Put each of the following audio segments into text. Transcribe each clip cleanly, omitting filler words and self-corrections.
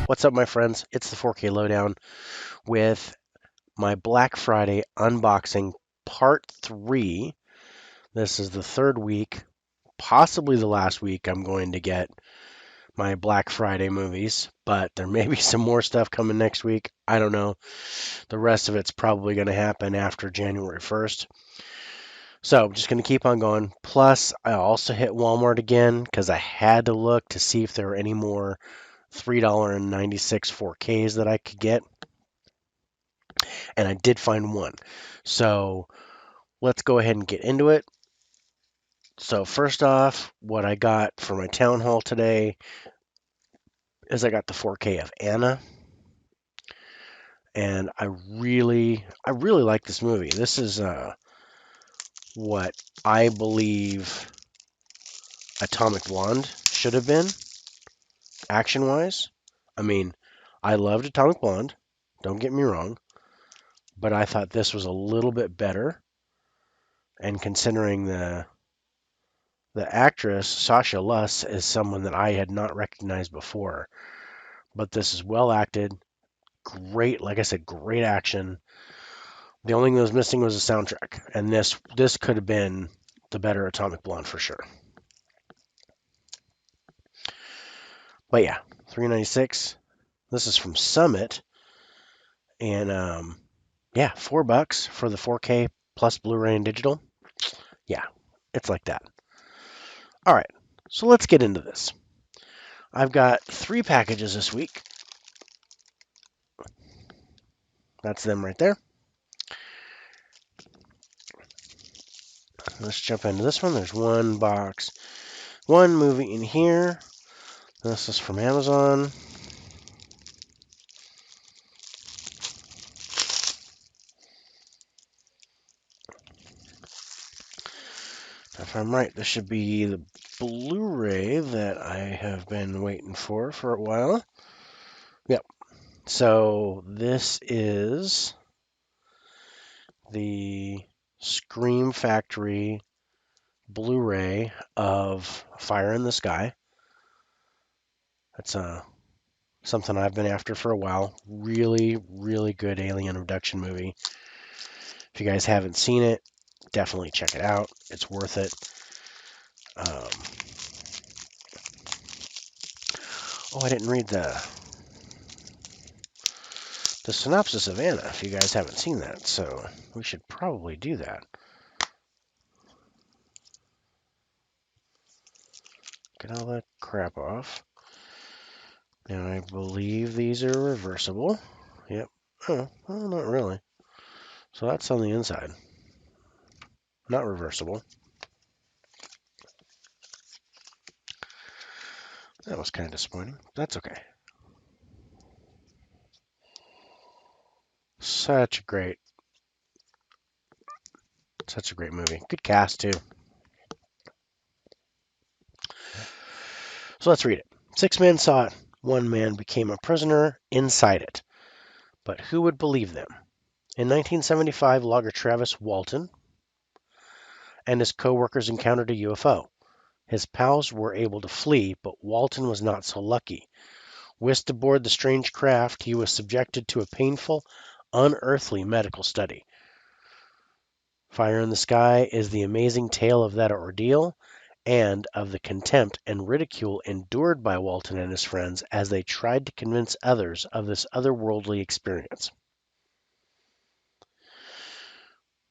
What's up, my friends? It's the 4K Lowdown with my Black Friday unboxing part 3. This is the third week, possibly the last week I'm going to get my Black Friday movies, but there may be some more stuff coming next week. I don't know. The rest of it's probably going to happen after January 1st. So I'm just going to keep on going. Plus, I also hit Walmart again because I had to look to see if there were any more $3.96 4Ks that I could get. And I did find one. So let's go ahead and get into it. So first off, what I got for my town hall today is I got the 4K of Anna, and I really like this movie. This is what I believe Atomic Blonde should have been, action-wise. I mean, I loved Atomic Blonde, don't get me wrong, but I thought this was a little bit better. And considering the actress, Sasha Luss, is someone that I had not recognized before. But this is well acted, great, like I said, great action. The only thing that was missing was the soundtrack, and this could have been the better Atomic Blonde for sure. But yeah, 396. This is from Summit, and yeah, $4 for the 4K plus Blu-ray and digital. Yeah, it's like that. All right, so let's get into this. I've got 3 packages this week. That's them right there. Let's jump into this one. There's one box, one movie in here. This is from Amazon. If I'm right, this should be the Blu-ray that I have been waiting for a while. Yep. So this is the Scream Factory Blu-ray of Fire in the Sky. That's something I've been after for a while. Really, really good alien abduction movie. If you guys haven't seen it, definitely check it out. It's worth it. Oh, I didn't read the synopsis of Anna, if you guys haven't seen that, so we should probably do that. Get all that crap off. Now, I believe these are reversible. Yep. Oh, well, not really. So that's on the inside. Not reversible. That was kind of disappointing. That's okay. Such a great movie. Good cast, too. So let's read it. 6 men saw it. 1 man became a prisoner inside it. But who would believe them? In 1975, logger Travis Walton and his co-workers encountered a UFO. His pals were able to flee, but Walton was not so lucky. Whisked aboard the strange craft, he was subjected to a painful, unearthly medical study. Fire in the Sky is the amazing tale of that ordeal and of the contempt and ridicule endured by Walton and his friends as they tried to convince others of this otherworldly experience.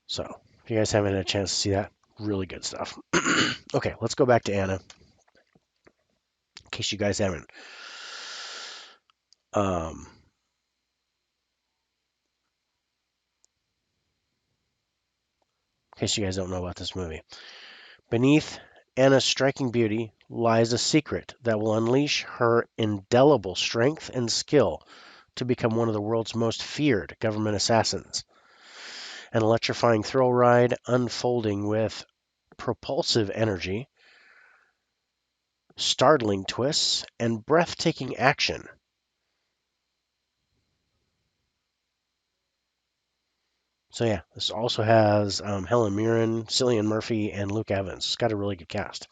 So, if you guys haven't had a chance to see that, really good stuff. Okay, let's go back to Anna, in case you guys haven't. In case you guys don't know about this movie. Beneath Anna's striking beauty lies a secret that will unleash her indelible strength and skill to become one of the world's most feared government assassins. An electrifying thrill ride unfolding with propulsive energy, startling twists, and breathtaking action. So yeah, this also has Helen Mirren, Cillian Murphy, and Luke Evans. It's got a really good cast.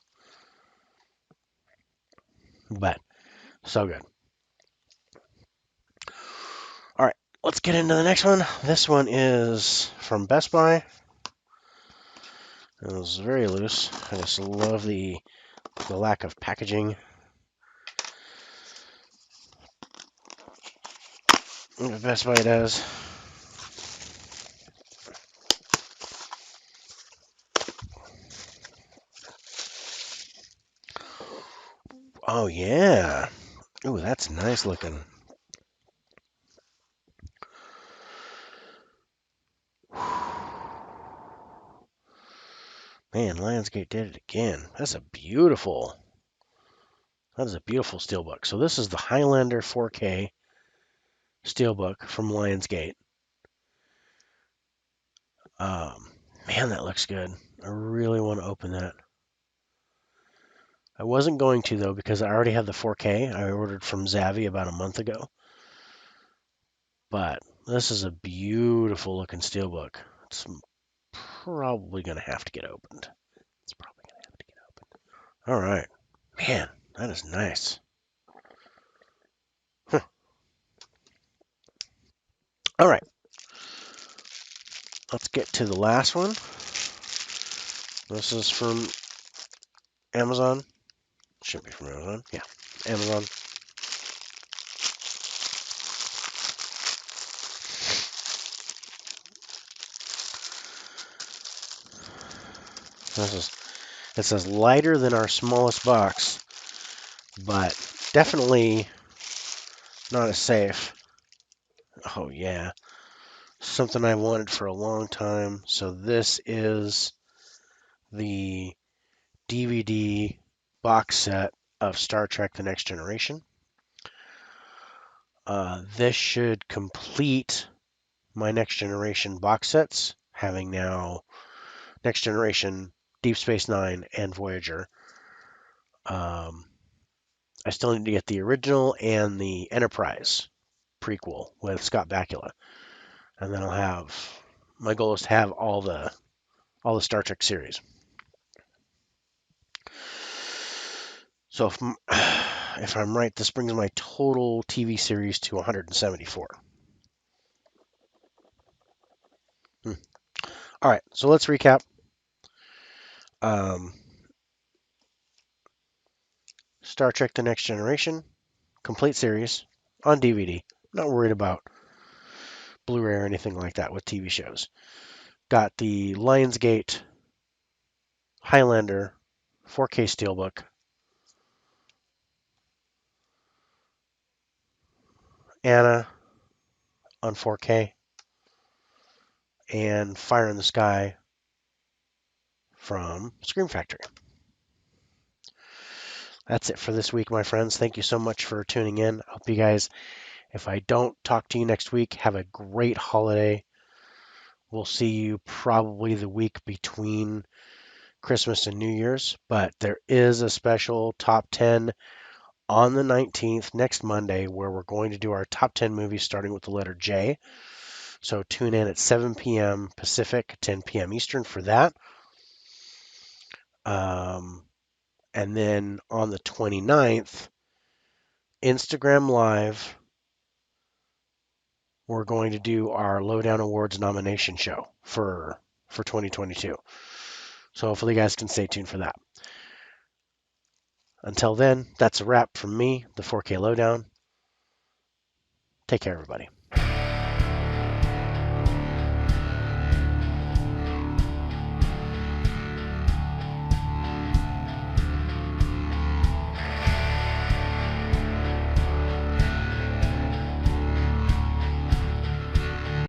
But so good. let's get into the next one. This one is from Best Buy. It was very loose. I just love the lack of packaging. Best Buy does. Oh yeah. Ooh, that's nice looking. Man, Lionsgate did it again. That is a beautiful steelbook. So this is the Highlander 4K steelbook from Lionsgate. Man, that looks good. I really want to open that. I wasn't going to though because I already have the 4K. I ordered from Zavvi about a month ago. But this is a beautiful looking steelbook. It's probably going to have to get opened. It's probably going to have to get opened. All right. Man, that is nice. Huh. All right. Let's get to the last one. This is from Amazon. Should be from Amazon. Yeah, Amazon. It says lighter than our smallest box, but definitely not as safe. Oh yeah, something I wanted for a long time. So this is the DVD box set of Star Trek: The Next Generation. This should complete my Next Generation box sets, having now Next Generation, Deep Space Nine, and Voyager. I still need to get the original and the Enterprise prequel with Scott Bakula, and then I'll have. My goal is to have all the Star Trek series. So if I'm right, this brings my total TV series to 174. All right, so let's recap. Star Trek: The Next Generation, complete series on DVD. Not worried about Blu-ray or anything like that with TV shows. Got the Lionsgate Highlander 4K Steelbook. Anna on 4K. And Fire in the Sky from Scream Factory. That's it for this week, my friends. Thank you so much for tuning in. I hope you guys, if I don't talk to you next week, have a great holiday. We'll see you probably the week between Christmas and New Year's, but there is a special top 10 on the 19th, next Monday, where we're going to do our top 10 movies starting with the letter J. So tune in at 7 p.m. Pacific, 10 p.m. Eastern for that. And then on the 29th, Instagram Live, we're going to do our Lowdown Awards nomination show for 2022. So hopefully you guys can stay tuned for that. Until then, that's a wrap from me, the 4K Lowdown. Take care, everybody.